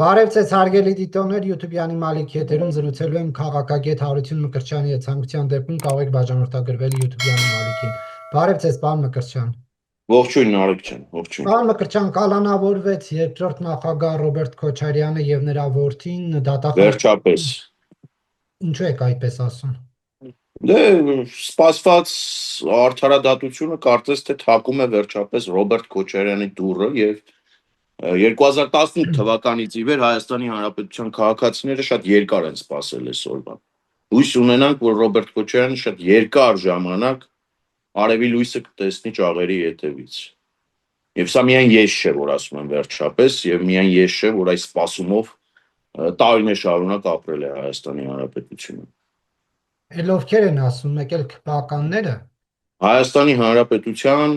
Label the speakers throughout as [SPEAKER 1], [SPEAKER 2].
[SPEAKER 1] Բարև ձեզ հարգելի դիտողներ, YouTube-յանի Մալիքի եթերում զրուցելու եմ քաղաքագետ Հարություն Մկրտչյանի հետ, ցանկության դեպքում կարող եք բաժանորդագրվել YouTube-յանի Մալիքին։ Բարև ձեզ, պարոն Մկրտչյան։
[SPEAKER 2] Ողջույն Նարեկ ջան, ողջույն։
[SPEAKER 1] Պարոն Մկրտչյան, կալանավորվեց երկրորդ նախագահ Ռոբերտ Քոչարյանը եւ նրա որդին դատախազ։
[SPEAKER 2] Վերջապես։
[SPEAKER 1] Ինչու եք այդպես ասում։
[SPEAKER 2] Դե սպասված արդարադատությունը կարծես թե թակում է վերջապես Ռոբերտ Քոչարյանի դուռը եւ 2018 թվականից ի վեր Հայաստանի Հանրապետության քաղաքացիները շատ երկար են սպասել այսօրվան։ Հույս ունենանք, որ Ռոբերտ Քոչարյանը շատ երկար ժամանակ արևի լույսը կտեսնի ճաղերի ետևից։ Եվ սա միայն ես չէ, որ ասում եմ վերջապես, եւ միայն ես չէ, որ այս սպասումով տարիներ շարունակ ապրել է Հայաստանի Հանրապետությունը։
[SPEAKER 1] Էլ ովքեր են ասում, մեկ էլ քպականները։
[SPEAKER 2] Հայաստանի Հանրապետության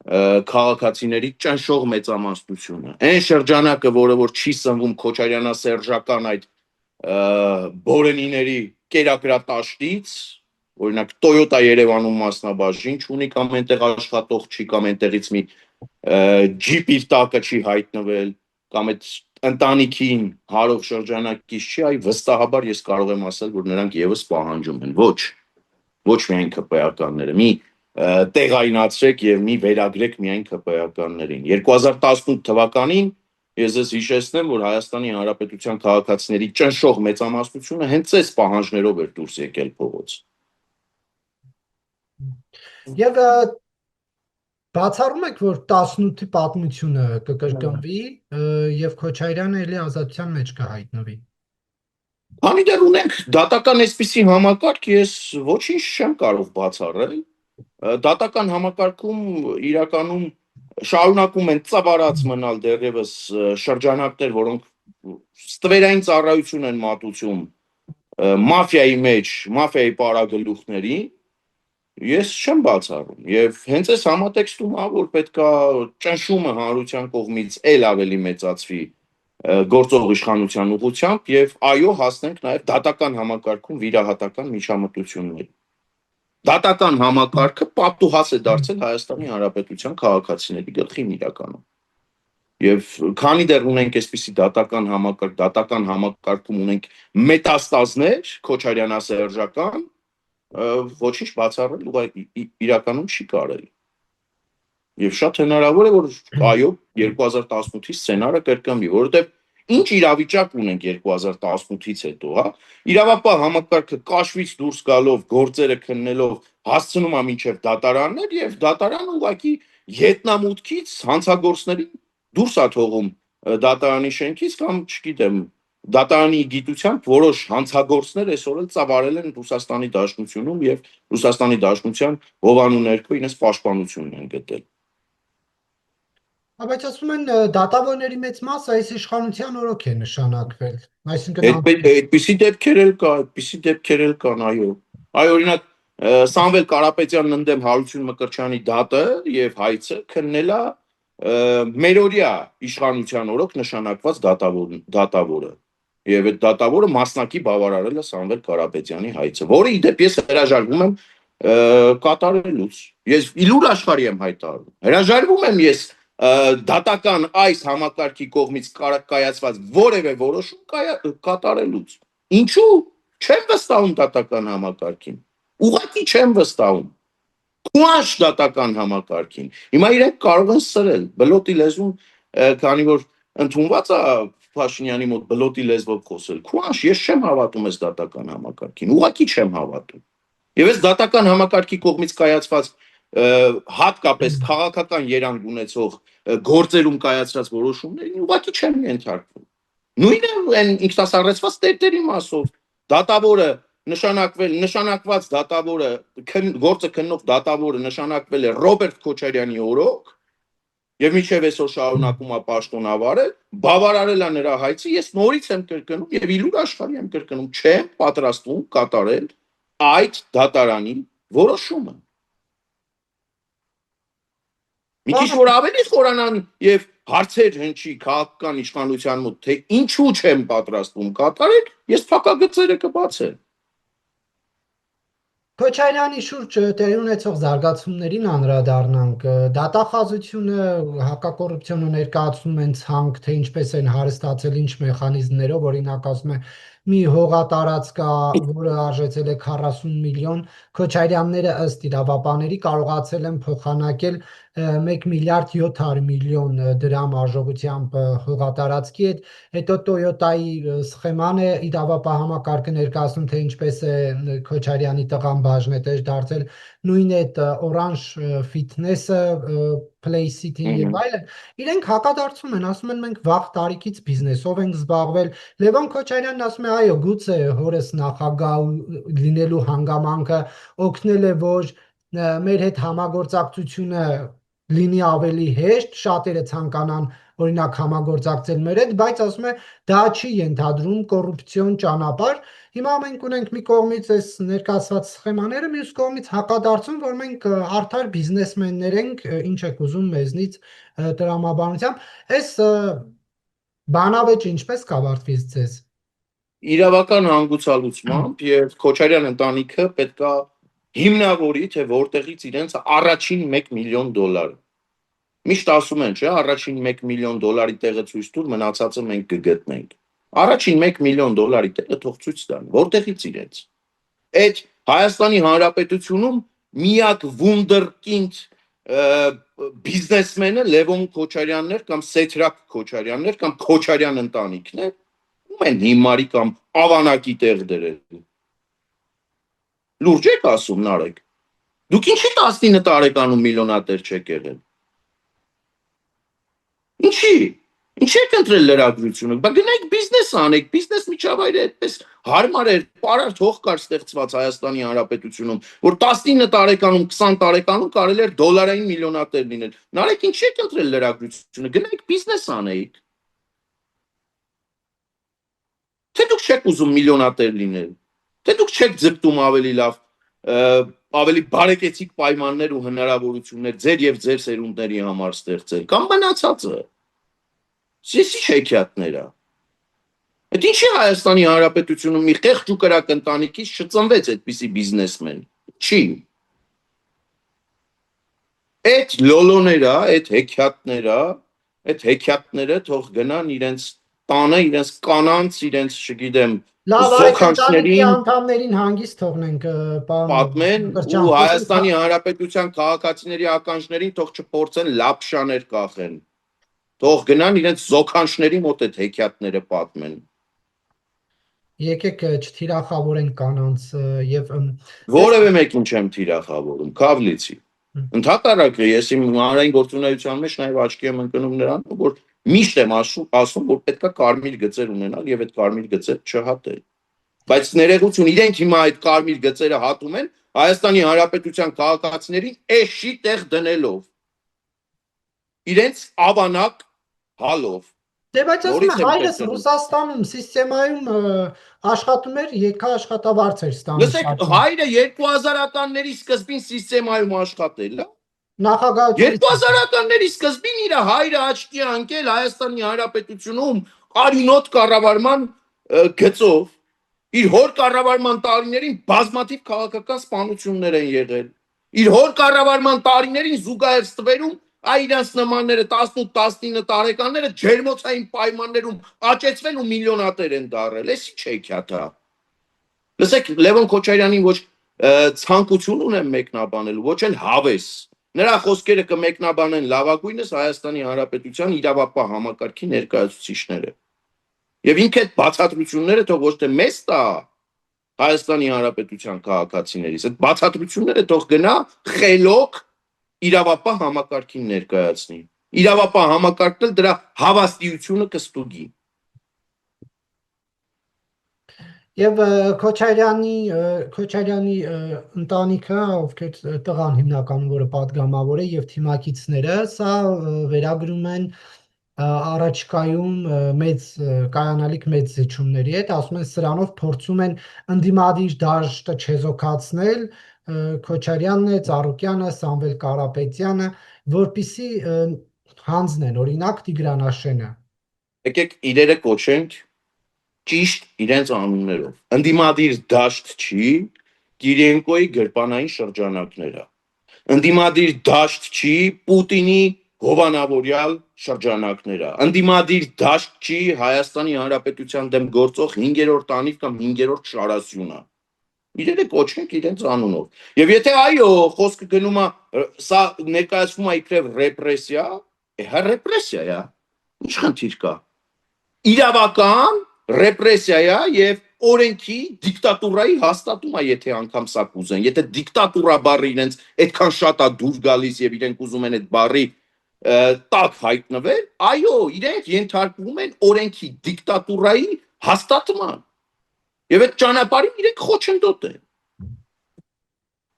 [SPEAKER 2] քաղաքացիների ճնշող մեծամասնությունը։ Այն շրջանակը, որը որ չի սնվում Քոչարյանասերժական այդ բորենիների կերակրատաշտից, օրինակ Toyota Երևանում մասնաբաժին չունի կամ այնտեղ աշխատող չի, կամ այնտեղից մի ջիպ իր տակը չի հայտնվել, կամ այդ ընտանիքին հարող շրջանակից չի, այ վստահաբար ես կարող եմ ասել, որ նրանք եւս պահանջում են։ Ոչ միայն ԿՊԱ-ականները, մի տեղայնացրեք եւ մի վերագրեք միայն ԿՊԱ-ականներին։ 2018 թվականին ես ես հիշեցնեմ, որ Հայաստանի Հանրապետության քաղաքացիների ճնշող մեծամասնությունը հենց այս պահանջներով էր դուրս եկել փողոց։
[SPEAKER 1] Եվ բացառում եք, որ 18-ի պատմությունը կկրկնվի եւ Քոչարյանը ելի ազատության մեջ կհայտնվի։
[SPEAKER 2] Քանի դեռ ունենք դատական այսպիսի համակարգ, ես ոչինչ չեմ կարող բացառել։ Դատական համակարգում իրականում շարունակում են ծավալած մնալ դեռևս շրջանակներ, որոնք ստվերային ծառայություն են մատուցում մաֆիայի մեջ, մաֆիայի պարագլուխների, ես չեմ բացառում։ Եվ հենց այս համատեքստում որ պետքա ճնշումը հանրության կողմից ել ավելի մեծացվի գործող իշխանության ուղղությամբ եւ այո հասնենք նաեւ դատական համակարգում վիրահատական միջամտությունների։ Դատական համակարգը պատուհաս է դարձել Հայաստանի Հանրապետության քաղաքացիների գլխին իրականում։ Եվ քանի դեռ ունենք այսպիսի դատական համակարգում ունենք մետաստազներ Քոչարյանասերժական, ոչինչ բացառել իրականում չի կարելի։ Եվ շատ հնարավոր է, որ այո 2018-ի սցենարը կրկնվի, որովհետև ինչ իրավիճակ ունենք 2018-ից հետո, հա, իրավապահ համակարգը կաշվից դուրս գալով, գործերը քննելով հասցնում է մինչև դատարաններ եւ դատարանը ուղղակի ետնամուտքից հանցագործներին դուրս է թողում դատարանի շենքից կամ չգիտեմ դատարանի գիտությամբ որոշ հանցագործներ այսօր էլ ծավալել են Ռուսաստանի Դաշնությունում եւ Ռուսաստանի Դաշնության հովանու ներքո իրենց պաշտպանությունն են գտել։
[SPEAKER 1] Բայց ասում են դատավորների մեծ մասը այս իշխանության օրոք է նշանակվել։ Այսինքն
[SPEAKER 2] այդպիսի դեպքեր էլ կան, այո։ Այո, օրինակ Սամվել Կարապետյանն ընդդեմ Հարություն Մկրտչյանի դատը եւ հայցը քննել է մերօրյա իշխանության օրոք նշանակված դատավորը։ Եվ այդ դատավորը մասնակի բավարարել է Սամվել Կարապետյանի հայցը, որը իդեպ ես հրաժարվում եմ կատարելուց։ Ես իլուր աշխարհի եմ հայտարարում։ Հրաժարվում եմ ես դատական այս համակարգի կողմից կայացված որևէ որոշում կատարելուց։ Ինչու՞։ Չեմ վստահում դատական համակարգին։ Ուղղակի չեմ վստահում։ Քուանշ դատական համակարգին։ Հիմա իրենք կարող են սրել բլոտի լեզուն, քանի որ ընդունված է Փաշինյանի մոտ բլոտի լեզվով խոսել։ Քուանշ, ես չեմ հավատում այս դատական համակարգին։ Ուղղակի չեմ հավատում։ Եվ այս դատական համակարգի կողմից կայացված հատկապես քաղաքական երանգ ունեցող գործերում կայացած որոշումներին ուղղակի չեմ ենթարկվում։ Նույնը այն ինքնասառեցված տերտերի մասով դատավորը նշանակված դատավորը գործը քննող դատավորը նշանակվել է Ռոբերտ Քոչարյանի օրոք եւ միջև այսօր շարունակում է պաշտոնավարել, բավարարել է նրա հայցը, ես նորից եմ կրկնում եւ իլուր աշխարհի եմ կրկնում, չեմ պատրաստվում կատարել այդ դատարանի որոշումը։ Մի քիչ որ ավելի խորանան եւ հարցեր հնչի քաղաքական իշխանության մոտ, թե ինչու չեմ պատրաստվում կատարել, ես փակագծերը կբացեմ։
[SPEAKER 1] Քոչարյանի շուրջ տեղի ունեցող զարգացումներին անդրադառնանք, դատախազությունը, հակակոռուպցիոնը ներկայացնում են ցանկ, թե ինչպես են հարստացել, ինչ մեխանիզմներով, օրինակ ասում է մի հողատարածք կա, որը արժեցել է 40 միլիոն, Քոչարյանները ըստ իրավաբանների կարողացել են փոխանակել 1 միլիարդ 700 միլիոն դրամ արժողությամբ հողատարածքի հետ, հետո Տոյոտայի սխեման է իրավապահ համակարգը ներկայացնում, թե ինչպես է Քոչարյանի տղան բաժնետեր դարձել, նույն այդ Orange Fitness-ը, Play City-ն եւ այլն, իրենք հակադարձում են, ասում են մենք վաղ տարիքից բիզնեսով ենք զբաղվել։ Լևոն Քոչարյանն ասում է, այո, գուցե հորս նախագահ լինելու հանգամանքը օգնել է, որ մեր հետ համագործակցությունը լինի ավելի հեշտ, շատերը ցանկանան օրինակ համագործակցել մեր հետ, բայց ասում է դա չի ենթադրում կոռուպցիոն ճանապարհ։ Հիմա մենք ունենք մի կողմից այս ներկայացված սխեմաները, մյուս կողմից հակադարձում, որ մենք արդար բիզնեսմեններ ենք, ինչ եք ուզում մեզնից տրամաբանությամբ։ Այս բանավեճը ինչպես կավարտվի ձեզ։
[SPEAKER 2] Իրավական հանգուցալուծմամբ եւ Քոչարյան ընտանիքը պետքա հիմնավորի, թե որտեղից իրենց առաջին 1 միլիոն դոլար։ Միշտ ասում են, չէ, առաջին 1 միլիոն դոլարի տեղը ցույց տուր, մնացածը մենք կգտնենք։ Առաջին 1 միլիոն դոլարի տեղը թող ցույց տան, որտեղից իրենց։ Այդ Հայաստանի Հանրապետությունում միակ վունդերկինդ բիզնեսմենը Լևոն Քոչարյաններ կամ Սեթրակ Քոչարյաններ կամ Քոչարյան ընտանիքն է, ում են հիմարի կամ ավանակի տեղ դրել։ Լուրջ եք ասում, Նարեկ։ Դուք ինչի 19 տարեկանում միլիոնատեր չեք եղել։ Ինչի։ Ինչի եք ընտրել լրագրությունը։ Բա գնայք բիզնես անեք, բիզնես միջավայրը այդպես հարմար էր, պարար թող կար ստեղծված Հայաստանի Հանրապետությունում, որ 19 տարեկանում, 20 տարեկանում կարելի էր դոլարային միլիոնատեր լինել։ Նարեկ ինչի եք ընտրել լրագրությունը։ Գնայք բիզնես անեիք։ Թե դուք չեք ուզում միլիոնատեր լինել։ Թե դուք չեք ձգտում ավելի լավ, ավելի բարեկեցիկ պայմաններ ու հնարավորություններ ձեր եւ ձեր սերունդների համար ստեղծել, կամ մնացածը։ Սիսի շեքյատներ է։ Այդ ինչի Հայաստանի Հանրապետությունում մի խեղճ ու կրակ ընտանիքից չծնվեց այդպիսի բիզնեսմեն։ Չի։ Այդ լոլոները, այդ հեքիաթները թող գնան իրենց տանը, իրենց կանանց, իրենց, չգիտեմ,
[SPEAKER 1] Լավ, այդ ընտանիքի
[SPEAKER 2] զոքանչներին
[SPEAKER 1] անդամներին հանգիստ թողնենք,
[SPEAKER 2] պատմեն ու Հայաստանի Հանրապետության քաղաքացիների ականջներին թող չփորձեն լապշաներ կախեն։ Թող գնան իրենց զոքանչների մոտ այդ հեքիաթները պատմեն։
[SPEAKER 1] Եկեք չթիրախավորենք կանանց եւ
[SPEAKER 2] Որևէ մեկին չեմ թիրախավորում, քավլիցի։ Ընդհակառակը ես իմ հանրային գործունեության մեջ նաև աչքի եմ ընկնում նրան, որ միշտ եմ ասում, որ պետքա կարմիր գծեր ունենալ եւ այդ կարմիր գծերը չհատել։ Բայց ներողություն, իրենք հիմա այդ կարմիր գծերը հատում են Հայաստանի Հանրապետության քաղաքացիներին էշի տեղ դնելով։ Իրենց ավանակ հալով։
[SPEAKER 1] Դե բայց ասում եմ հայրս Ռուսաստանում սիստեմայում աշխատում էր, եկա աշխատավարձ էր ստանում։
[SPEAKER 2] Լսեք, հայրը 2000-ականների սկզբին սիստեմայում աշխատել է։
[SPEAKER 1] Նախագահություն
[SPEAKER 2] 2000-ականների սկզբին իր հայրը աչքի անկել Հայաստանի Հանրապետությունում արյունոտ կառավարման գծով իր հոր կառավարման տարիներին բազմաթիվ քաղաքական սպանություններ են եղել։ Իր հոր կառավարման տարիներին զուգահեռ ստվերում այրանց նմանները 18-19 տարեկանները ջերմոցային պայմաններում աճեցվել ու միլիոնատեր են դառել։ Էս ի՞նչ հեքիաթ է։ Լսեք, Լևոն Քոչարյանին ոչ ցանկություն ունեմ մեկնաբանելու, ոչ էլ հավես։ Նրա խոսքերը կմեկնաբանեն լավագույնս Հայաստանի Հանրապետության իրավապահ համակարգի ներկայացուցիչները։ Եվ ինքը այդ բացատրությունները թող ոչ թե մեզ տա Հայաստանի Հանրապետության քաղաքացիներից, այդ բացատրությունները թող գնա խելոք իրավապահ համակարգին ներկայացնի։ Իրավապահ համակարգն էլ դրա հավաստիությունը կստուգի։
[SPEAKER 1] Եվ Քոչարյանի ընտանիքը, ովքեր տղան հիմնականում, որը պատգամավոր է, եւ թիմակիցները, սա վերագրում են առաջկայում կայանալիք մեծ զիջումների հետ, ասում են սրանով փորձում են ընդդիմադիր դաշտը չեզոքացնել Քոչարյանն է, Ծառուկյանը, Սամվել Կարապետյանը, որպիսի հանձնեն, օրինակ Տիգրանաշենը։
[SPEAKER 2] Եկեք իրերը կոչենք ճիշտ իրենց անուններով։ Ընդդիմադիր դաշտ չի, Կիրենկոյի գրպանային շրջանակները։ Ընդդիմադիր դաշտ չի Պուտինի հովանավորյալ շրջանակները։ Ընդդիմադիր դաշտ չի Հայաստանի Հանրապետության դեմ գործող 5-րդ անիվ կամ 5-րդ շարասյունը։ Իրերը կոչենք իրենց անունով։ Եվ եթե այո, խոսքը գնում է սա ներկայացվում է իբրև ռեպրեսիա, հա ռեպրեսիա է։ Ինչ խնդիր կա։ Իրավական ռեպրեսիա է եւ օրենքի դիկտատուրայի հաստատում է, եթե անգամ սա կուզեն։ Եթե դիկտատուրա բառը իրենց այդքան շատ է դուր գալիս եւ իրենք ուզում են այդ բառի տակ հայտնվել, այո, իրենք ենթարկվում են օրենքի դիկտատուրայի հաստատման։ Եվ այդ ճանապարհին իրենք խոչընդոտ են։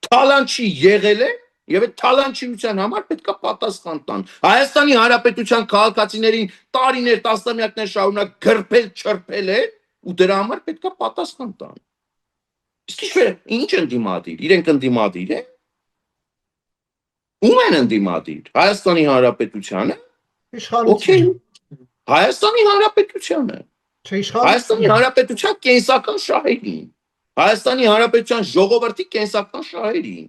[SPEAKER 2] Թալանչի եղել է եւ այդ թալանչիության համար պետք է պատասխան տան։ Հայաստանի Հանրապետության քաղաքացիներին տարիներ, տասնամյակներ շարունակ գրփել, չրփել է ու դրա համար պետք է պատասխան տան։ Իսկ ինչ ընդդիմադիր, իրենք ընդդիմադիր են։ Ում են ընդդիմադիր։ Հայաստանի Հանրապետությանը։ Okay, Հայաստանի Հանրապետությանը։ Հայաստանի Հանրապետության կենսական շահերին, Հայաստանի Հանրապետության ժողովրդի կենսական շահերին։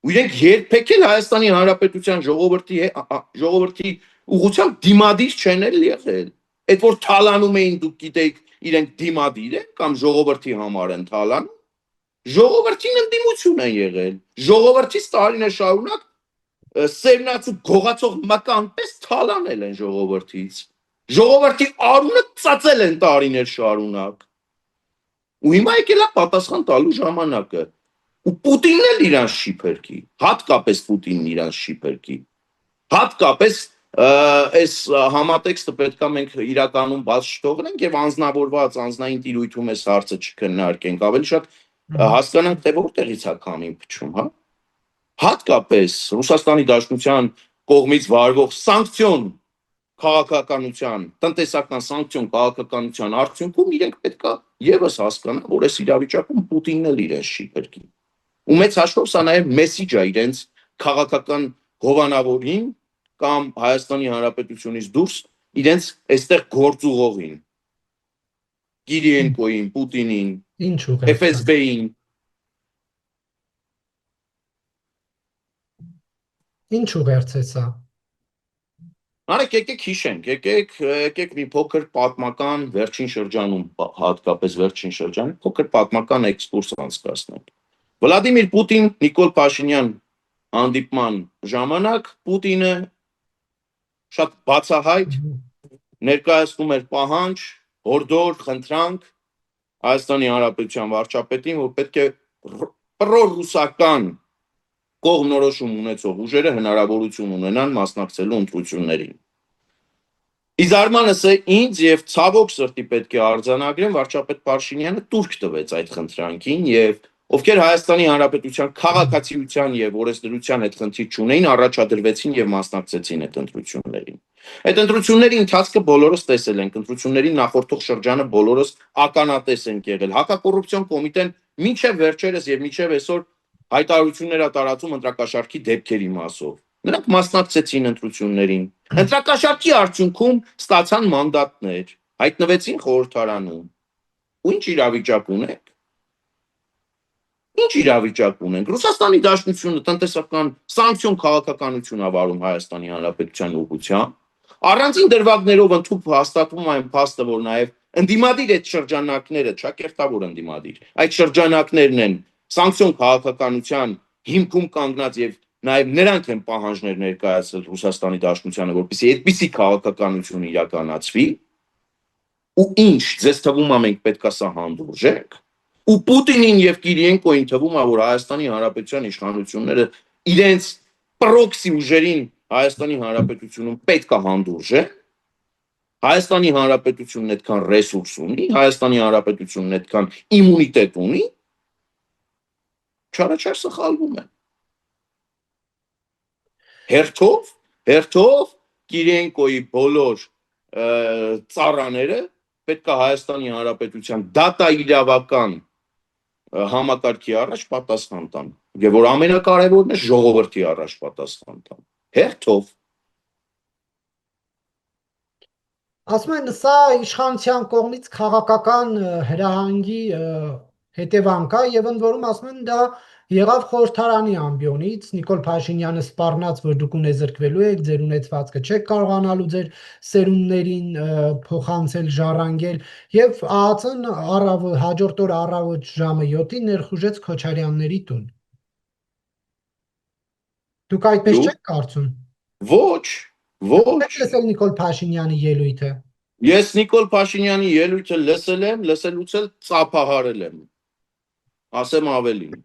[SPEAKER 2] Ու իրենք երբեք էլ Հայաստանի Հանրապետության ժողովրդի ուղղությամբ դիմադիր չեն եղել։ Այդ որ թալանում էին, դուք գիտեք, իրենք դիմադիր են կամ ժողովրդի համար են թալանում, ժողովրդին ընդդիմություն են եղել։ Ժողովրդից տարիներ շարունակ սերնաց ու գողացող մկանպես թալանել են ժողովրդից։ Ժողովրդի արունը ծածել են տարիներ շարունակ։ Ու հիմա եկել է պատասխան տալու ժամանակը։ Ու Պուտինն էլ իրանց չի փրկի, հատկապես Պուտինն իրանց չի փրկի։ Հատկապես այս համատեքստը պետք է մենք իրականում բաց չթողնենք եւ անznավորված անznային տիրույթում այս հարցը չքննարկենք, ավելի շատ հասկանանք, թե որտեղից է քամին փչում, հա։ Հատկապես Ռուսաստանի Դաշնության կողմից վարվող սանկցիոն քաղաքականության, տնտեսական սանկցիոն քաղաքականության արդյունքում իրենք պետքա եւս հասկանան, որ այս իրավիճակում Պուտինն էլ իրենց չի փրկի։ Ու մեծ հաշվով սա նաեւ մեսիջ է իրենց քաղաքական հովանավորին կամ Հայաստանի Հանրապետությունից դուրս իրենց այստեղ գործուղողին։ Կիրիենկոին, Պուտինին, FSB-ին։
[SPEAKER 1] Ինչ ուղերձ է սա։
[SPEAKER 2] Արեք եկեք հիշենք, եկեք մի փոքր պատմական վերջին շրջանում, հատկապես վերջին շրջանում, փոքր պատմական էքսկուրս անցկացնենք։ Վլադիմիր Պուտին, Նիկոլ Փաշինյան հանդիպման ժամանակ Պուտինը շատ բացահայտ ներկայացնում էր պահանջ, հորդոր, խնդրանք Հայաստանի Հանրապետության վարչապետին, որ պետք է պրոռուսական կողմնորոշում ունեցող ուժերը հնարավորություն ունենան մասնակցելու ընտրություններին։ Իզարմանս է ինձ եւ ցավոք սրտի պետք է արձանագրեմ, վարչապետ Փաշինյանը տուրք տվեց այդ խնդրանքին եւ ովքեր Հայաստանի Հանրապետության քաղաքացիության եւ օրենսդրության հետ խնդիր չունեին, առաջադրվեցին եւ մասնակցեցին այդ ընտրություններին։ Այդ ընտրությունների ընթացքը բոլորս տեսել ենք, ընտրությունների նախորդող շրջանը բոլորս ականատես ենք եղել։ Հակակոռուպցիոն կոմիտեն մինչեւ վերջերս եւ մինչեւ այսօր հայտարարություններ է տարածում ընտրակաշառքի դեպքերի մասով։ Նրանք մասնակցեցին ընտրություններին։ Ընտրակաշառքի արդյունքում ստացան մանդատներ, հայտնվեցին խորհրդարանում։ Ու ինչ իրավիճակ ունենք։ Ինչ իրավիճակ ունենք։ Ռուսաստանի Դաշնությունը տնտեսական սանկցիոն քաղաքականություն է վարում Հայաստանի Հանրապետության ուղղությամբ։ Առանցին դրվագներով ընդհանուր հաստատվում այն փաստը, որ նաև ընդդիմադիր այդ շրջանակները, ճակերտավոր ընդդիմադիր, այդ շրջանակներն են սանկցիոն քաղաքականության հիմքում կանգնած եւ նաեւ նրանք են պահանջներ ներկայացրել Ռուսաստանի Դաշնությանը, որպեսզի այդպիսի քաղաքականություն իրականացվի։ Ու ինչ, ձեզ թվում է մենք պետքա սա հանդուրժենք։ Ու Պուտինին եւ Կիրիենկոին թվում է, որ Հայաստանի Հանրապետության իշխանությունները իրենց պրոքսի ուժերին Հայաստանի Հանրապետությունում պետքա հանդուրժեն։ Հայաստանի Հանրապետությունն այդքան ռեսուրս ունի, Հայաստանի Հանրապետությունն այդքան իմունիտետ ունի, չարաչար սխալվում են։ Հերթով Կիրիենկոյի բոլոր ծառաները պետք է Հայաստանի Հանրապետության դատա իրավական համակարգի առաջ պատասխան տան, եւ որ ամենակարևորն է ժողովրդի առաջ պատասխան տան։ Հերթով
[SPEAKER 1] ասում են սա իշխանության կողմից քաղաքական հրահանգի հետևանք կա եւ ընդ որում ասում են դա եղավ խորհրդարանի ամբիոնից, Նիկոլ Փաշինյանը սպառնաց, որ դուք ունեզրկվելու եք, ձեր ունեցվածքը չեք կարողանալու ձեր սերունդներին փոխանցել, ժառանգել եւ ԱԱՑ-ն հաջորդ օր առավոտ ժամը 7-ին ներխուժեց Քոչարյանների տուն։ Դուք այդպես չեք կարծում։
[SPEAKER 2] Ոչ, ոչ։
[SPEAKER 1] Եք լսել Նիկոլ Փաշինյանի ելույթը։
[SPEAKER 2] Ես Նիկոլ Փաշինյանի ելույթը լսել եմ, լսելուց էլ ծափահարել եմ։ Ասեմ ավելին։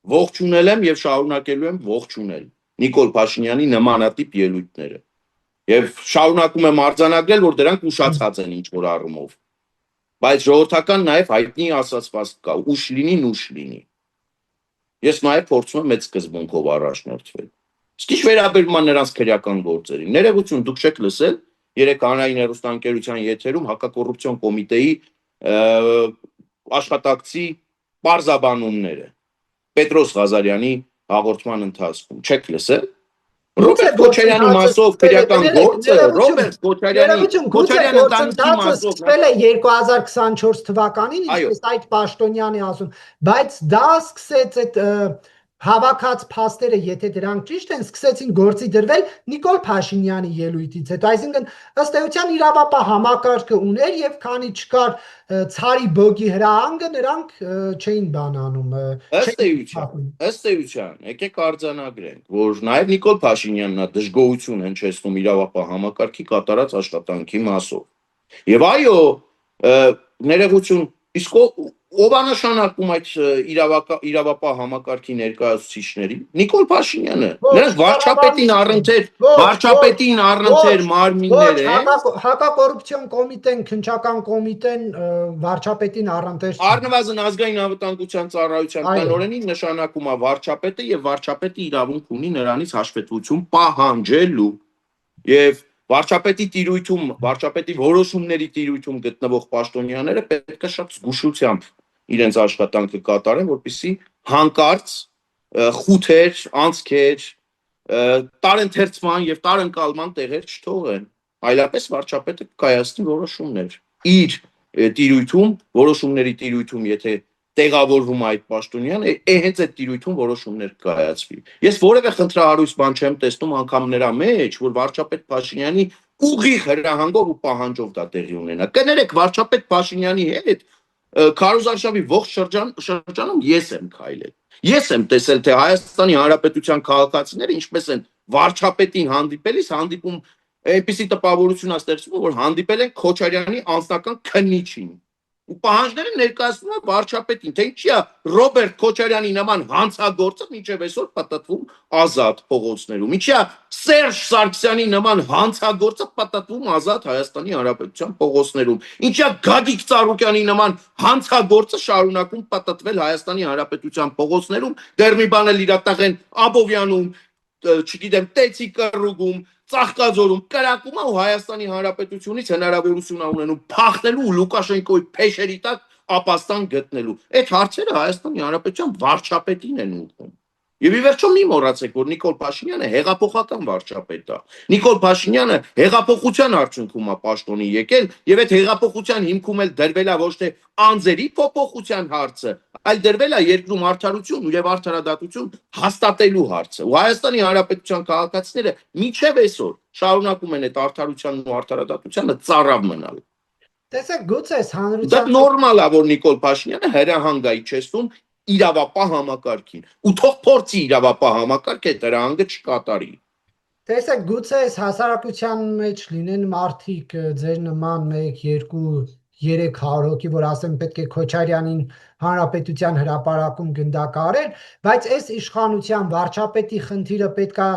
[SPEAKER 2] Ողջունել եմ եւ շարունակելու եմ ողջունել Նիկոլ Փաշինյանի նմանատիպ ելույթները։ Եվ շարունակում եմ արձանագրել, որ դրանք ուշացած են ինչ որ առումով։ Բայց ժողովրդական նաեւ հայտնի ասացված կա, ուշ լինի, նուշ լինի։ Ես նաեւ փորձում եմ այդ սկզբունքով առաջնորդվել։ Իսկ ինչ վերաբերում է նրանց քրեական գործերին, ներողություն, դուք չեք լսել երեք հանրային հեռուստաընկերության եթերում հակակոռուպցիոն կոմիտեի աշխատակցի պարզաբանումները Պետրոս Ղազարյանի հաղորդման ընթացքում չեք լսել։ Ռոբերտ Քոչարյանի մասով քրեական գործը, Ռոբերտ Քոչարյանը ընտանիքի մասով
[SPEAKER 1] սկսվել է 2024 թվականին, ինչպես այդ պաշտոնյանի ասում, բայց դա սկսեց այդ հավաքած փաստերը, եթե դրանք ճիշտ են, սկսեցին գործի դրվել Նիկոլ Փաշինյանի ելույթից հետո, այսինքն ըստ էության իրավապահ համակարգը ուներ եւ քանի չկար ցարի բոգի հրահանգը, նրանք չէին բանանում։
[SPEAKER 2] Ըստ էության, եկեք արձանագրենք, որ նաեւ Նիկոլ Փաշինյանն է դժգոհություն հնչեցնում իրավապահ համակարգի կատարած աշխատանքի մասով։ Եվ այո, ներողություն, իսկ ով է նշանակում այդ իրավապահ համակարգի ներկայացուցիչներին։ Նիկոլ Փաշինյանը։ Նրանք վարչապետին առընթեր մարմիններ են։
[SPEAKER 1] Հակակոռուպցիոն կոմիտեն, քննչական կոմիտեն վարչապետին առընթեր։
[SPEAKER 2] Առնվազն ազգային անվտանգության ծառայության տնօրենին նշանակում է վարչապետը եւ վարչապետը իրավունք ունի նրանից հաշվետվություն պահանջելու։ Եվ վարչապետի տիրույթում, վարչապետի որոշումների տիրույթում գտնվող պաշտոնյաները պետք է շատ զգուշությամբ իրենց աշխատանքը կատարեն, որպեսզի հանկարծ խութեր, անցքեր, տարընթերցման եւ տարընկալման տեղեր չթողեն։ Այլապես վարչապետը կայացնի որոշումներ։ Իր տիրույթում, որոշումների տիրույթում, եթե տեղավորվում այդ պաշտոնյանը, հենց այդ տիրույթում որոշումներ կայացվի։ Ես որևէ խնդրահարույց բան չեմ տեսնում անգամ նրա մեջ, որ վարչապետ Փաշինյանի ուղիղ հրահանգով ու պահանջով դա տեղի ունենա։ Կներեք, վարչապետ Փաշինյանի հետ քարոզարշավի ողջ շրջանում ես եմ քայլել։ Ես եմ տեսել, թե Հայաստանի Հանրապետության քաղաքացիները ինչպես են վարչապետին հանդիպելիս հանդիպում այնպիսի տպավորություն է ստեղծվում, որ հանդիպել են Քոչարյանի անձնական քննիչին։ Ու պահանջները ներկայացնում է վարչապետին, թե ինչի է Ռոբերտ Քոչարյանի նման հանցագործը մինչև այսօր պատտվում ազատ փողոցներում, ինչի է Սերժ Սարգսյանի նման հանցագործը պատտվում ազատ Հայաստանի Հանրապետության փողոցներում, ինչի է Գագիկ Ծառուկյանի նման հանցագործը շարունակում պատտվել Հայաստանի Հանրապետության փողոցներում, դեռ մի բան էլ իրատաղեն Աբովյանում, չգիտեմ, Տեցի կռուգում, Ծաղկաձորում կրակում ու Հայաստանի Հանրապետությունից հնարավորություն ունենում փախնելու ու Լուկաշենկոյի փեշերի տակ ապաստան գտնելու։ Այդ հարցերը Հայաստանի Հանրապետության վարչապետին են ուղղում։ Եվ ի վերջո մի մոռացեք, որ Նիկոլ Փաշինյանը հեղափոխական վարչապետ է։ Նիկոլ Փաշինյանը հեղափոխության արդյունքում է պաշտոնի եկել եւ այդ հեղափոխության հիմքում էլ դրվել է ոչ թե անձերի փոփոխության հարցը, այլ դրվել է երկրում արդարություն եւ արդարադատություն հաստատելու հարցը։ Ու Հայաստանի Հանրապետության քաղաքացիները մինչեւ այսօր շարունակում են այդ արդարությանն ու արդարադատությանը ծառավ մնալ։
[SPEAKER 1] Տեսեք, գուցե հանրության
[SPEAKER 2] Դա նորմալ է, որ Նիկոլ Փաշինյանը հրահանգայի չեսնում իրավապահ համակարգին ու թող փորձի իրավապահ համակարգը հրահանգը չկատարի։
[SPEAKER 1] Տեսեք, գուցե հասարակության մեջ լինեն մարդիկ ձեր նման 1, 2, 300 հոգի, որ ասեն պետք է Քոչարյանին հանրապետության հրապարակում գնդակարել, բայց այս իշխանության վարչապետի խնդիրը պետքա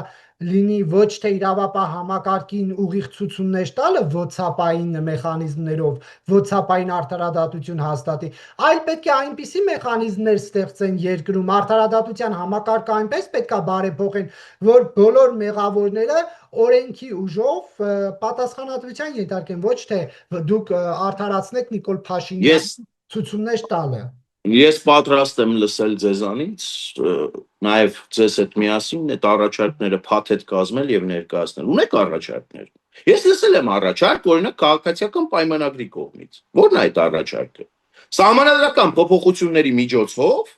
[SPEAKER 1] լինի ոչ թե իրավապահ համակարգին ուղիղ ցուցումներ տալը WhatsApp-ային մեխանիզմներով, WhatsApp-ային արդարադատություն հաստատի, այլ պետք է այնպիսի մեխանիզմներ ստեղծեն երկրում, արդարադատության համակարգը այնպես պետք է բարեփոխեն, որ բոլոր մեղավորները օրենքի ուժով պատասխանատվության ենթարկեն, ոչ թե դուք արդարացնեք Նիկոլ Փաշինյանի ցուցումներ տալը։
[SPEAKER 2] Ես պատրաստ եմ լսել ձեզանից, նաև ձեզ հետ միասին այդ առաջարկները փաթեթ կազմել եւ ներկայացնել։ Ունեք առաջարկներ։ Ես լսել եմ առաջարկ, օրինակ քաղաքացիական պայմանագրի կողմից։ Ո՞րն է այդ առաջարկը։ Սահմանադրական փոփոխությունների միջոցով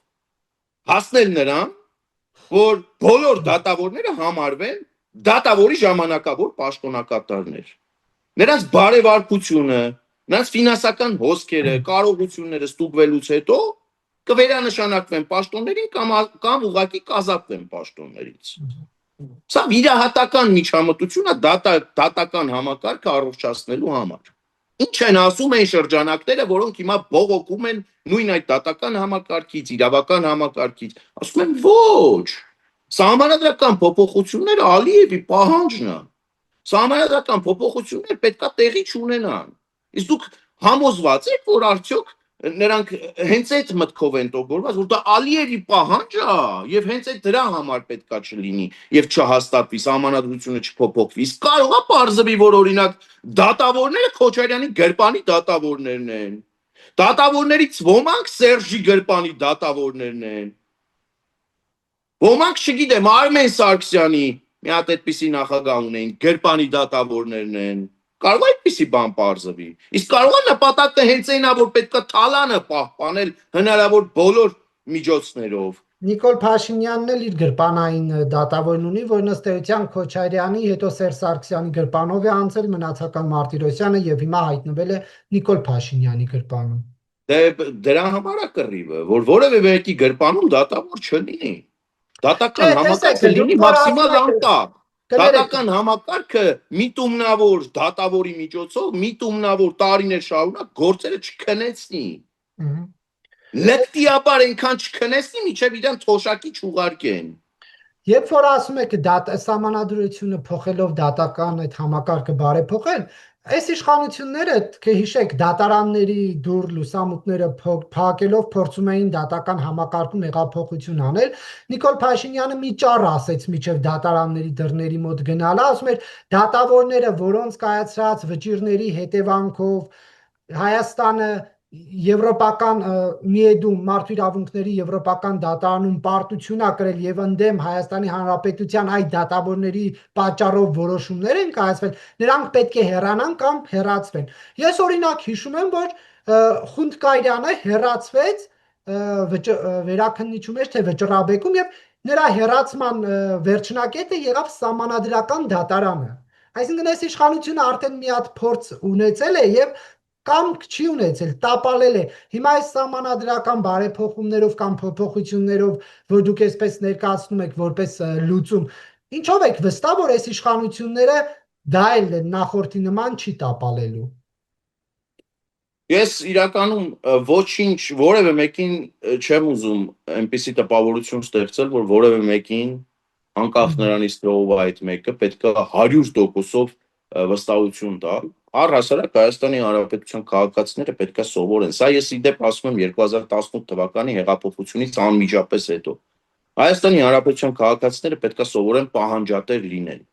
[SPEAKER 2] հասնել նրան, որ բոլոր դատավորները համարվեն դատավորի ժամանակավոր պաշտոնակատարներ։ Նրանց բարեվարկությունը, նրանց ֆինանսական հոսքերը, կարողությունները ստուգվելուց հետո կվերանշանակվեն պաշտոններին կամ ուղղակի կազատվեն պաշտոններից։ Սա վիրահատական միջամտություն է դատական համակարգը առողջացնելու համար։ Ինչ են ասում այն շրջանակները, որոնք հիմա բողոքում են նույն այդ դատական համակարգից, իրավական համակարգից, ասում են ոչ։ Սահմանադրական փոփոխությունները Ալիևի պահանջն է։ Սահմանադրական փոփոխություններ պետքա տեղի չունենան։ Իսկ դուք համոզված եք, որ արդյոք նրանք հենց այդ մտքով են տոգորված, որ դա Ալիևի պահանջ է, եւ հենց այդ դրա համար պետքա չլինի եւ չհաստատվի, սահմանադրությունը չփոփոխվի։ Իսկ կարող է պարզվի, որ օրինակ դատավորները Քոչարյանի գրպանի դատավորներն են։ Դատավորներից ոմանք Սերժի գրպանի դատավորներն են։ Ոմանք, չգիտեմ, Արմեն Սարգսյանի մի հատ այդպիսի նախագահ ունեն, գրպանի դատավորներն են։ Կարող է այդպիսի բան պարզվի։ Իսկ կարող է նպատակը հենց այնա, որ պետքա թալանը պահպանել հնարավոր բոլոր միջոցներով։
[SPEAKER 1] Նիկոլ Փաշինյանն էլ իր գրպանային դատավորն ունի, որ ըստ էության Քոչարյանի, հետո Սերժ Սարգսյանի գրպանով է անցել, մնացական Մարտիրոսյանը եւ հիմա հայտնվել է Նիկոլ Փաշինյանի գրպանում։
[SPEAKER 2] Դե դրա համար է կռիվը, որ որևէ մեկի գրպանում դատավոր չլինի։ Դատական համակարգը լինի մաքսիմալ անկախ։ Դատական համակարգը միտումնավոր դատավորի միջոցով միտումնավոր տարիներ շարունակ գործերը չքնեցնի։ Լեկտիաբար այնքան չքնեցնի, մինչև իրան թոշակի չուղարկեն։
[SPEAKER 1] Երբ որ ասում եք սահմանադրությունը փոխելով դատական այդ համակարգը բարեփոխել, այս իշխանությունները, կհիշեք, դատարանների դուռ լուսամուտները փակելով փորձում էին դատական համակարգում հեղափոխություն անել։ Նիկոլ Փաշինյանը մի ճառ ասեց միջև դատարանների դռների մոտ գնալը, ասում էր դատավորները, որոնց կայացրած վճիռների հետևանքով Հայաստանը Եվրոպական միեդում մարդու իրավունքների եվրոպական դատարանում պարտություն ա կրել եւ ընդդեմ Հայաստանի Հանրապետության այդ դատավորների պատճառով որոշումներ են կայացվել, նրանք պետք է հեռանան կամ հեռացվեն։ Ես օրինակ հիշում եմ, որ Խունդկայրյանը հեռացվեց վերաքննիչում էր թե վճռաբեկում եւ նրա հեռացման վերջնակետը եղավ սահմանադրական դատարանը։ Այսինքն այս իշխանությունը արդեն մի հատ փորձ ունեցել է եւ կամք չի ունեցել, տապալել է։ Հիմա այս սահմանադրական բարեփոխումներով կամ փոփոխություններով, որ դուք այսպես ներկայացնում եք որպես լուծում, ինչով եք վստահ, որ այս իշխանությունները դա էլ նախորդի նման չի տապալելու։
[SPEAKER 2] Ես իրականում ոչինչ որևէ մեկին չեմ ուզում այնպիսի տպավորություն ստեղծել, որ որևէ մեկին անկախ նրանից ով այդ մեկը պետք է 100%-ով վստահություն տալ։ Առհասարակ Հայաստանի Հանրապետության քաղաքացիները պետք է սովորեն։ Սա ես իդեպ ասում եմ 2018 թվականի հեղափոխությունից անմիջապես հետո։ Հայաստանի Հանրապետության քաղաքացիները պետք է սովորեն պահանջատեր լինել։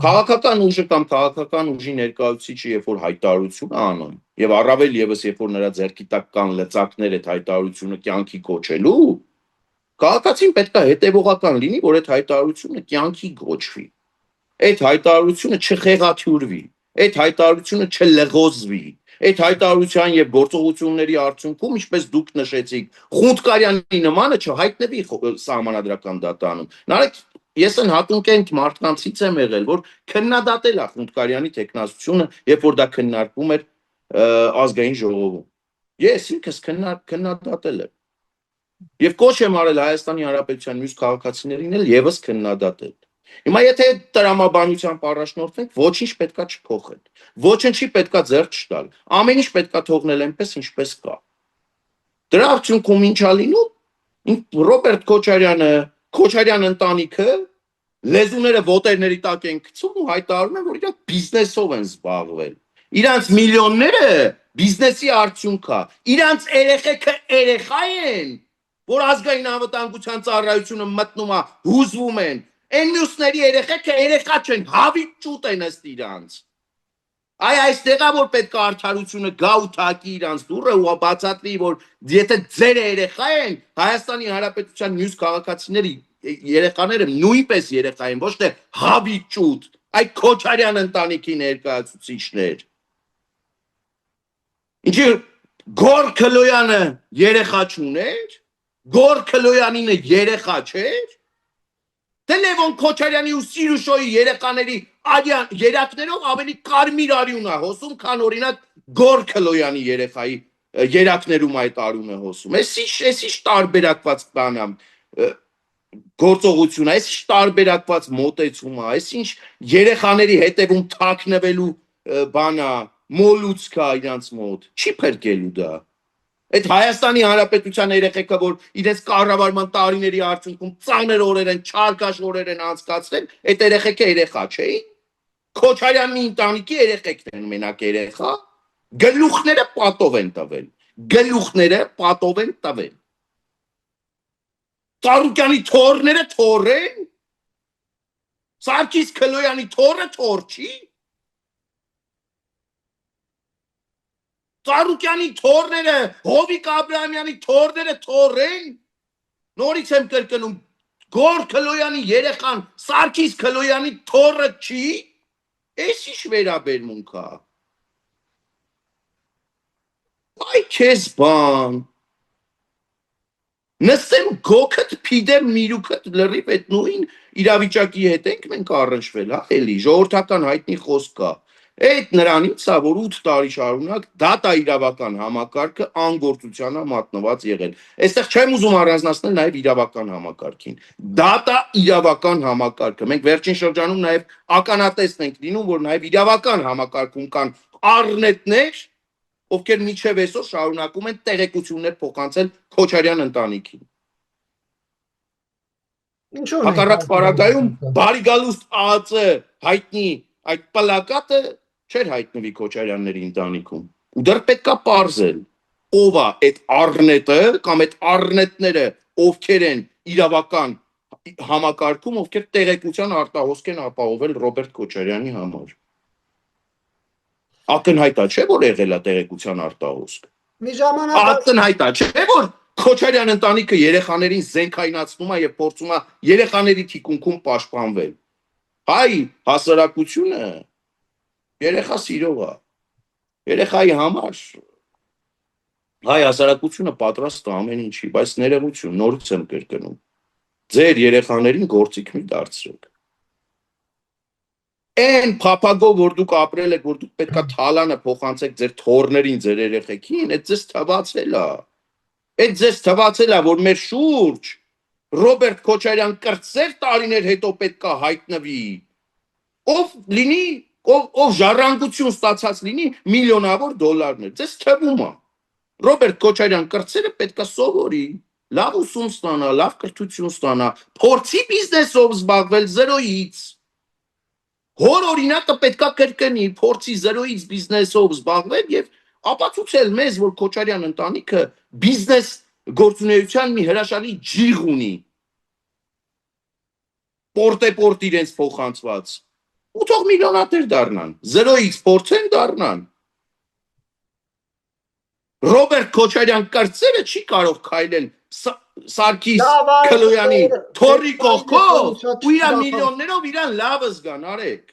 [SPEAKER 2] Քաղաքական ուժը կամ քաղաքական ուժի ներկայացուցիչը երբ որ հայտարարություն է անում, եւ առավել եւս երբ որ նրա ձեռքի տակ կան լծակներ այդ հայտարարությունը կյանքի կոչելու, քաղաքացին պետք է հետևողական լինի, որ այդ հայտարարությունը կյանքի կոչվի։ Այդ հայտարարությունը չխեղաթյուրվի, այդ հայտարարությունը չլղոզվի, այդ հայտարարության եւ գործողությունների արդյունքում, ինչպես դուք նշեցիք, Խունդկարյանի նմանը չհայտնվի սահմանադրական դատարանում։ Նարեկ ես հատուկենտ մարդկանցից եմ եղել, որ քննադատել է Խունդկարյանի տեխնացությունը, երբ որ դա քննարկվում էր ազգային ժողովում։ Ես ինքս քննադատել եմ։ Եվ կոչ եմ արել Հայաստանի Հանրապետության մյուս քաղաքացիներին էլ եւս քննադատել։ Հիմա եթե տրամաբանությամբ առաջնորդվենք, ոչինչ պետքա չփոխել։ Ոչինչի պետքա ձեռք չտալ։ Ամեն ինչ պետքա թողնել այնպես, ինչպես կա։ Դրա արդյունքում ինչա լինում։ Ռոբերտ Քոչարյան ընտանիքը լեզուները ոտերների տակ են գցում ու հայտարարում են, որ իրանք բիզնեսով են զբաղվել։ Իրանք միլիոնները բիզնեսի արդյունք է։ Իրանք երեխեքը երեխա են, որ ազգային անվտանգության ծառայությունը մտնում է, հուզվում են։ Այն մյուսների երեխեքը երեխա չեն, հավիճ ճուտ են ըստ իրանց։ Այստեղա որ պետք է արդարությունը գա ու թակի իրանց դուռը ու բացատրի, որ եթե ձեր երեխա են, Հայաստանի Հանրապետության մյուս քաղաքացիների երեխաները նույնպես երեխա են, ոչ թե հավիճ ճուտ, այդ Քոչարյան ընտանիքի ներկայացուցիչներ։ Ինչի Գոր Քլոյանը երեխա չուներ, Գոր Քլոյանինը երեխա չէր, դե Լևոն Քոչարյանի ու Սիրուշոյի երեխաների երակներով ավելի կարմիր արյուն է հոսում, քան օրինակ Գոր Քլոյանի երեխայի երակներում այդ արյունը հոսում։ Էս ինչ տարբերակված բան է գործողություն է, էս ինչ տարբերակված մոտեցում է, էս ինչ երեխաների հետևում թաքնվելու բան է, մոլուցք է իրանց մոտ, չի փրկելու դա։ Այդ Հայաստանի Հանրապետության երեխեքը, որ իրենց կառավարման տարիների արդյունքում ծանր օրեր են, չարքաշ օրեր են անցկացրել, այդ երեխեքը երեխա չէին։ Քոչարյանի ընտանիքի երեխեքն են մենակ երեխա, գլուխները պատով են տվել, գլուխները պատով են տվել։ Ծառուկյանի թորները թոր են, Սարգիս Քլոյանի թորը թոր չի։ Ծառուկյանի թորները, Հովիկ Աբրահամյանի թորները թոր են։ Նորից եմ կրկնում, Գոր Քլոյանի երեխան Սարգիս Քլոյանի թորը չի։ Էս ինչ վերաբերմունք է։ Այ քեզ բան։ Նստեմ գոքդ փիդեմ միրուքդ լրիվ այդ նույն իրավիճակի հետ ենք մենք առնչվել, հա, էլի ժողովրդական հայտնի խոսք կա։ Այդ նրանից է, որ 8 տարի շարունակ դատա իրավական համակարգը անգործությանը մատնված եղել։ Այստեղ չեմ ուզում առանձնացնել նաև իրավական համակարգին։ Դատա իրավական համակարգը։ Մենք վերջին շրջանում նաև ականատեսն ենք լինում, որ նաև իրավական համակարգում կան առնետներ, ովքեր միջև այսօր շարունակում են տեղեկություններ փոխանցել Քոչարյան ընտանիքին։ Հակառակ պարագայում Բարիգալուստ ԱԱԾ հայտնի այդ պլակատը չէր հայտնվի Քոչարյանների ընտանիքում։ Ու դեռ պետքա պարզել, ով է այդ առնետը կամ այդ առնետները, ովքեր են իրավական համակարգում, ովքեր տեղեկության արտահոսք են ապահովել Ռոբերտ Քոչարյանի համար։ Ակնհայտ է, չէ՞ որ եղել է տեղեկության արտահոսք։
[SPEAKER 1] Մի ժամանակ
[SPEAKER 2] ակնհայտ է, չէ՞ որ Քոչարյան ընտանիքը երեխաներին զենքայնացնում է եւ փորձում է երեխաների թիկունքում պաշտպանվել։ Հայ հասարակությունը երեխա սիրող է։ Երեխայի համար հայ հասարակությունը պատրաստ է ամեն ինչի, բայց ներողություն, նորից եմ կրկնում։ Ձեր երեխաներին գործիք մի դարձրեք։ Այն փափագով, որ դուք ապրել եք, որ դուք պետքա թալանը փոխանցեք ձեր թորներին, ձեր երեխեքին, այդ ձեզ թվացել է։ Այդ ձեզ թվացել է, որ մեր շուրջ Ռոբերտ Քոչարյան կրտսեր տարիներ հետո պետքա հայտնվի, ով լինի, ով ժառանգություն ստացած լինի միլիոնավոր դոլարներ։ Ձեզ թվում է։ Ռոբերտ Քոչարյան կրտսերը պետքա սովորի, լավ ուսում ստանա, լավ կրթություն ստանա, փորձի բիզնեսով զբաղվել 0-ից։ Հոր օրինակը պետքա կրկնի, փորձի 0-ից բիզնեսով զբաղվել եւ ապացուցել մեզ, որ Քոչարյան ընտանիքը բիզնես գործունեության մի հրաշալի ջիղ ունի։ Պորտեպորտ իրենց փոխանցված։ Ու թող միլիոնատեր դառնան, 0-ից փորձեն դառնան։ Ռոբերտ Քոչարյան կրտսերը չի կարող քայլել Սարգիս Քլոյանի թորի կողքով ու իր միլիոններով իրան լավը զգան, արեք։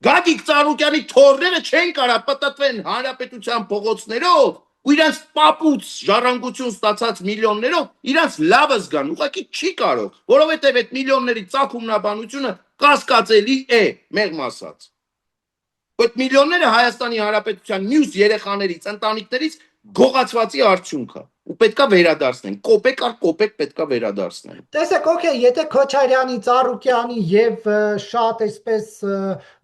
[SPEAKER 2] Գագիկ Ծառուկյանի թորները չեն կարող պտտվեն հանրապետության փողոցներով ու իրանց պապուց ժառանգություն ստացած միլիոններով իրանց լավը զգան, ուղղակի չի կարող, որովհետև այդ միլիոնների ծագումնաբանությունը կասկածելի է, մեղմ ասած։ Այդ միլիոնները Հայաստանի Հանրապետության մյուս երեխաներից, ընտանիքներից գողացվածի արդյունք է ու պետքա վերադարձնեն, կոպեկ առ կոպեկ պետքա վերադարձնեն։
[SPEAKER 1] Տեսեք, օքեյ, եթե Քոչարյանի, Ծառուկյանի եւ շատ այսպես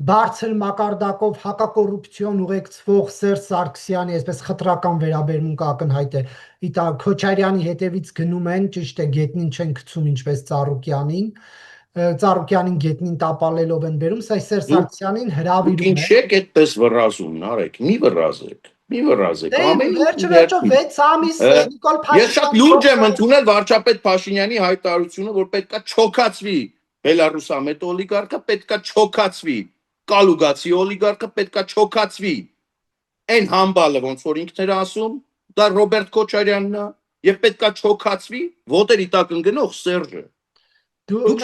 [SPEAKER 1] բարձր մակարդակով հակակոռուպցիոն ուղեկցվող Սերժ Սարգսյանի այսպես խտրական վերաբերմունք ակնհայտ է, իտա Քոչարյանի հետևից գնում են, ճիշտ է, գետնին չեն գցում ինչպես Ծառուկյանին գետնին տապալելով են բերում, սա Սերժ Սարգսյանին հրավիրում է։
[SPEAKER 2] Ինչ եք այդպես վռազում, Նարեկ, մի վռազեք։ Մի վռազեք, ամեն
[SPEAKER 1] վերջը 6 ամիս Նիկոլ Փաշինյանը։
[SPEAKER 2] Ես շատ լուրջ եմ ընդունել վարչապետ Փաշինյանի հայտարարությունը, որ պետքա չոքացվի Բելարուսամետ օլիգարխը, պետքա չոքացվի Կալուգացի օլիգարխը, պետքա չոքացվի այն համբալը, ոնց որ ինքն էր ասում, դա Ռոբերտ Քոչարյանն է, եւ պետքա չոքացվի ոտերի տակ ընկնող Սերժը։
[SPEAKER 1] Դուք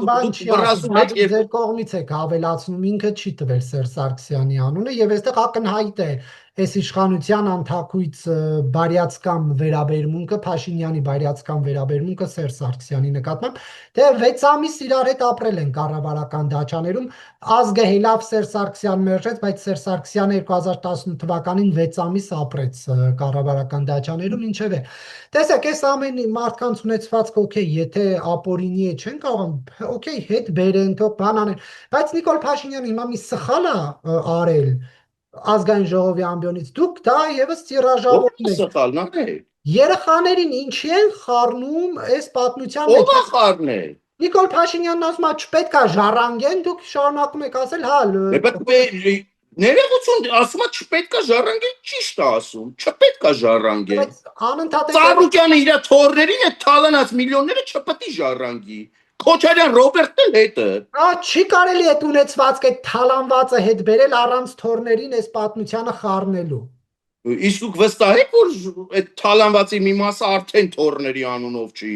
[SPEAKER 1] բան չի ասում, ձեր կողմից եք ավելացնում, ինքը չի տվել Սերժ Սարգսյանի անունը եւ այստեղ ակնհայտ է այս իշխանության անթակույց բարյացկամ վերաբերմունքը, Փաշինյանի բարյացկամ վերաբերմունքը Սերժ Սարգսյանի նկատմամբ, դե 6 ամիս իրար հետ ապրել են կառավարական դաշաներում, ազգը հելավ Սերժ Սարգսյան մերժեց, բայց Սերժ Սարգսյանը 2018 թվականին 6 ամիս ապրեց կառավարական դաշաներում, ինչև է։ Տեսեք, այս ամեն մարդկանց ունեցվածքը, օքեյ, եթե ապօրինի է, չեն կարող, օքեյ, հետ բերեն, թող բան անեն, բայց Նիկոլ Փաշինյանը հիմա մի սխալ է արել ազգային ժողովի ամբիոնից, դուք դա եւս տիրաժավորում եք։
[SPEAKER 2] Սխալն է։
[SPEAKER 1] Երեխաներին ինչի են խառնում այս պատմության
[SPEAKER 2] Ո՞վ է խառնել։
[SPEAKER 1] Նիկոլ Փաշինյանն ասում է, չպետք է ժառանգեն, դուք շարունակում եք ասել, հա,
[SPEAKER 2] ներողություն, ասում է չպետք է ժառանգեն, ճիշտ է ասում, չպետք է ժառանգեն։
[SPEAKER 1] բայց անընդհատ
[SPEAKER 2] Ծառուկյանը իր թորներին այդ թալանած միլիոնները չպետք է ժառանգի։ Քոչարյան Ռոբերտն էլ հետը։
[SPEAKER 1] Չի կարելի այդ ունեցվածքը, այդ թալանվածը հետ բերել առանց թորներին այս պատմությանը խառնելու։
[SPEAKER 2] Իսկ դուք վստահ եք, որ այդ թալանվածի մի մասը արդեն թորների անունով չի։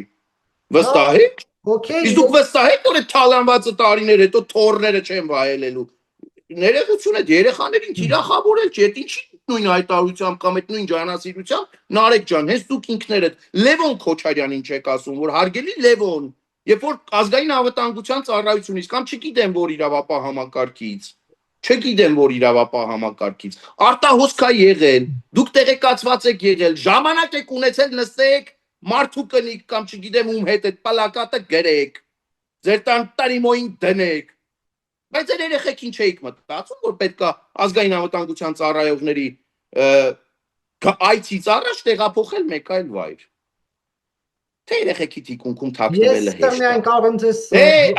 [SPEAKER 2] Վստահ եք։
[SPEAKER 1] Okay,
[SPEAKER 2] Իսկ դուք վստահ եք, որ այդ թալանվածը տարիներ հետո թորները չեն վայելելու։ Ներողություն այդ երեխաներին թիրախավորել չի, այդ ինչի նույն հայտարարությամբ կամ այդ նույն ջանասիրությամբ Նարեկ ջան, հենց դուք ինքներդ Լևոն Քոչարյանին չեք ասում, որ հարգելի Լևոն, երբ որ ազգային անվտանգության ծառայությունից կամ չգիտեմ որ իրավապահ համակարգից, չգիտեմ որ իրավապահ համակարգից, արտահոսք է եղել, դուք տեղեկացված եք եղել, ժամանակ եք ունեցել նստեք, մարդու կնիկ կամ չգիտեմ ում հետ այդ պլակատը գրեք, ձեր տարիմոյին դնեք, բայց այդ երեխեքին չէիք մտածում, որ պետք է ազգային անվտանգության ծառայողների այցից առաջ տեղափոխել մեկ այլ վայր։ Թե երեխեքի թիկունքում թաքնվելը հեշտ է։
[SPEAKER 1] Ես միայն կարող եմ ձեզ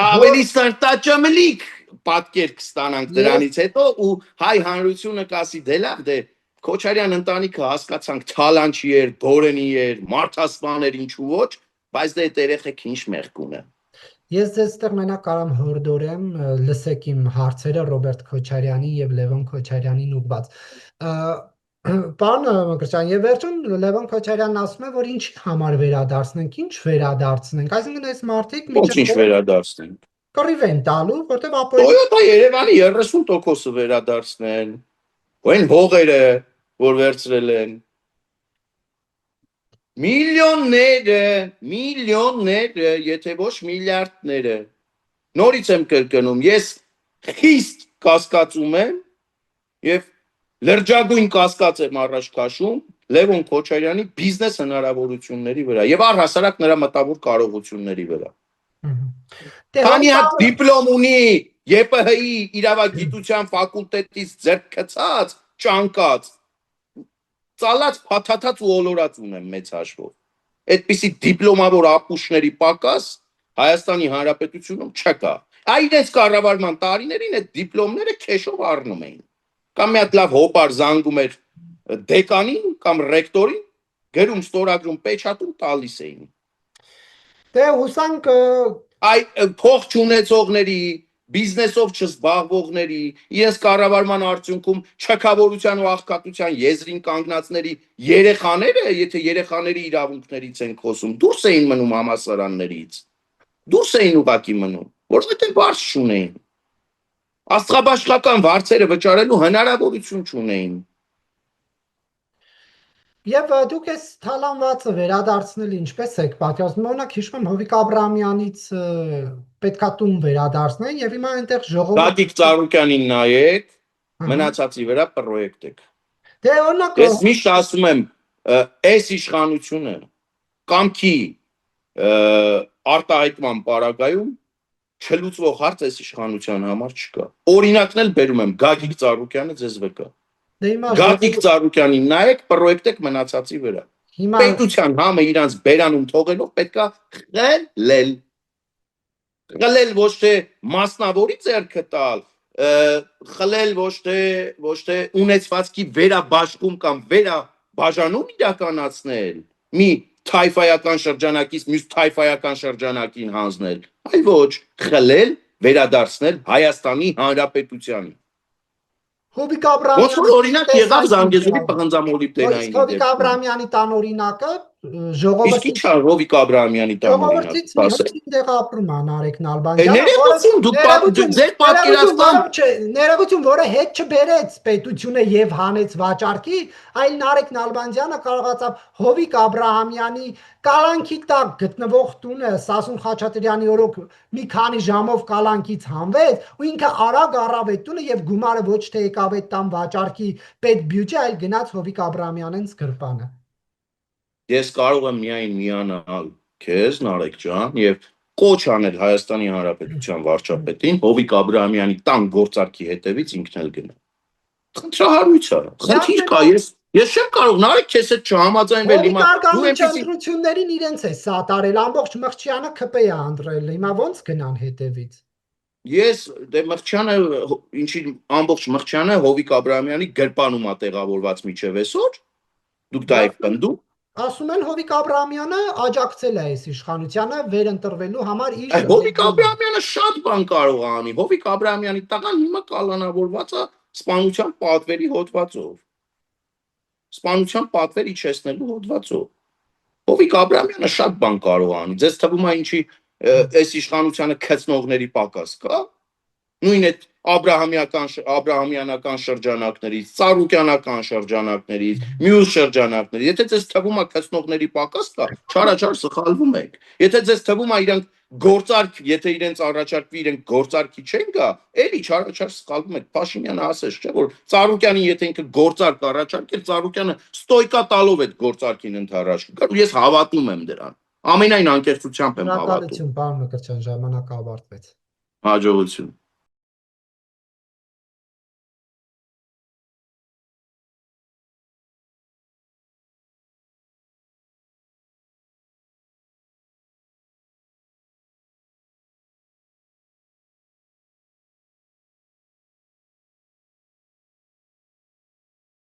[SPEAKER 2] ավելի սրտաճմլիկ պատկեր կստանանք դրանից հետո ու հայ հանրությունը կասի դե լավ, դե Քոչարյան ընտանիքը հասկացանք թալանչի էր, բորենի էր, մարդասպան էր, ինչու ոչ, բայց դե այդ երեխեքը ինչ մեղք ունեն։
[SPEAKER 1] Ես ձեզ ստեղ մենակ կարամ հորդորեմ, լսեք իմ հարցերը Ռոբերտ Քոչարյանի եւ Լևոն Քոչարյանին ուղղված։ Պարոն Մկրտչյան, եւ վերջում Լևոն Քոչարյանն ասում է, որ ինչի համար վերադարձնենք, ինչ վերադարձնենք, այսինքն այս մարդիկ
[SPEAKER 2] Ինչ վերադարձնենք։
[SPEAKER 1] կռիվ են տալու, որտեվ
[SPEAKER 2] Toyota Երևանի 30%-ը վերադարձնեն։ Այն հողերը, որ վերցրել են։ Միլիոնները, եթե ոչ միլիարդները։ Նորից եմ կրկնում, ես խիստ կասկածում եմ եւ լրջագույն կասկած եմ առաջ քաշում Լևոն Քոչարյանի բիզնես հնարավորությունների վրա եւ առհասարակ նրա մտավոր կարողությունների վրա։ Քանի հատ դիպլոմ ունի ԵՊՀ-ի իրավագիտության ֆակուլտետից ձեռք գցած, ճանկած, ծալած, փաթաթած ու ոլորած ունեմ մեծ հաշվով։ Այդպիսի դիպլոմավոր ապուշների պակաս Հայաստանի Հանրապետությունում չկա։ Այդպես կառավարման տարիներին այդ դիպլոմները քեշով առնում էին։ Կամ մի հատ լավ հոպար զանգում էր դեկանին կամ ռեկտորին, գրում ստորագրում պեչատում տալիս էին։
[SPEAKER 1] Դե հուսանք
[SPEAKER 2] Այ փող չունեցողների, բիզնեսով չզբաղվողների, իրենց կառավարման արդյունքում չքավորության ու աղքատության եզրին կանգնածների երեխաները, եթե երեխաների իրավունքներից են խոսում, դուրս էին մնում համալսարաններից։ Դուրս էին ուղակի մնում, որովհետև բարձ չունեին։ Աստղաբաշխական վարձերը վճարելու հնարավորություն չունեին։
[SPEAKER 1] Եվ դուք այս թալանվածը վերադարձնել ինչպես եք պատկերացնում, օրինակ հիշում եմ Հովիկ Աբրահամյանից պետքա տուն վերադարձնեն եւ հիմա այնտեղ ժողովուրդ
[SPEAKER 2] Գագիկ Ծառուկյանին նայեք, մնացածի վրա պրոյեկտ եք։
[SPEAKER 1] Դե օրինակ
[SPEAKER 2] Ես միշտ ասում եմ, այս իշխանությունը կամքի արտահայտման պարագայում չլուծվող հարց այս իշխանության համար չկա։ Օրինակն էլ բերում եմ Գագիկ Ծառուկյանը ձեզ վկա։ Գագիկ Ծառուկյանին նայեք, պրոյեկտ եք մնացածի վրա։ Պետության համը իրանց բերանում թողելով պետքա խլել։ Խլել ոչ թե մասնավորի ձեռքը տալ, խլել ոչ թե ունեցվածքի վերաբաշխում կամ վերաբաժանում իրականացնել, մի թայֆայական շրջանակից մյուս թայֆայական շրջանակին հանձնել, այլ ոչ, խլել, վերադարձնել Հայաստանի Հանրապետությանին։ Ոնց որ օրինակ եղավ Զանգեզուրի պղնձամոլիբդենային
[SPEAKER 1] Հովիկ Աբրահամյանի տան օրինակը
[SPEAKER 2] Իսկ ի՞նչ է Հովիկ Աբրահամյանի տան օրինակ,
[SPEAKER 1] ժողովրդից մի
[SPEAKER 2] ասեք։
[SPEAKER 1] հոգին դեղ ապրում է Նարեկ Նալբանդյանը,
[SPEAKER 2] Ներողություն, դուք ձեր պատկերացման
[SPEAKER 1] ներողություն, որը հետ չբերեց պետությունը եւ հանեց վաճառքի, այլ Նարեկ Նալբանդյանը կարողացավ Հովիկ Աբրահամյանի կալանքի տակ գտնվող տունը Սասուն Խաչատրյանի օրոք մի քանի ժամով կալանքից հանվեց ու ինքը արագ առավ այդ տունը եւ գումարը ոչ թե եկավ այդ տան վաճառքի պետ բյուջե, այլ գնաց Հովիկ Աբրահամյանին զգրպանը։
[SPEAKER 2] Ես կարող եմ միայն միանալ քեզ, Նարեկ ջան, եւ կոչ անել Հայաստանի Հանրապետության վարչապետին Հովիկ Աբրահամյանի տան գործարքի հետևից ինքն էլ գնա։ Խնդրահարույց է։ Խնդիր կա, ես չեմ կարող Նարեկ քեզ հետ չհամաձայնվել
[SPEAKER 1] հիմա դու
[SPEAKER 2] այնպեսի
[SPEAKER 1] ընտրություններին իրենց է սատարել, ամբողջ Մղճյանը ԿՊ է անդրել, հիմա ոնց գնան հետևից։
[SPEAKER 2] Ես դե Մղճյանը ինչի ամբողջ Մղճյանը Հովիկ Աբրահամյանի գրպանում է տեղավորված միջև այսօր։ Դուք դա եք պնդում։
[SPEAKER 1] Ասում են Հովիկ Աբրահամյանը աջակցել է այս իշխանությանը վերընտրվելու համար իր
[SPEAKER 2] Հովիկ Աբրահամյանը շատ բան կարող է անի։ Հովիկ Աբրահամյանի տղան հիմա կալանավորված է սպանության պատվերի հոդվածով։ Սպանության պատվեր իջեցնելու հոդվածով։ Հովիկ Աբրահամյանը շատ բան կարող է անի։ Ձեզ թվում է ինչի այս իշխանությանը քծնողների պակաս կա։ Նույն այդ Աբրահամյանական շրջանակներից, Ծառուկյանական շրջանակներից, մյուս շրջանակներից, եթե ձեզ թվում է քծնողների պակաս կա, չարաչար սխալվում եք։ Եթե ձեզ թվում է իրանք գործարք, եթե իրենց առաջարկվի իրենք գործարքի չեն գա, էլի չարաչար սխալվում եք։ Փաշինյանը ասեց, չէ՞ որ Ծառուկյանին եթե ինքը գործարք առաջարկեր, Ծառուկյանը ստոյկա տալով այդ գործարքին ընդառաջ կգար, ու ես հավատում եմ դրան։ Ամենայն անկեղծությամբ եմ հավատում։
[SPEAKER 1] Շնորհակալություն, պարոն Մկրտչյան, ժամանակը ավարտվեց։
[SPEAKER 2] Հաջողություն։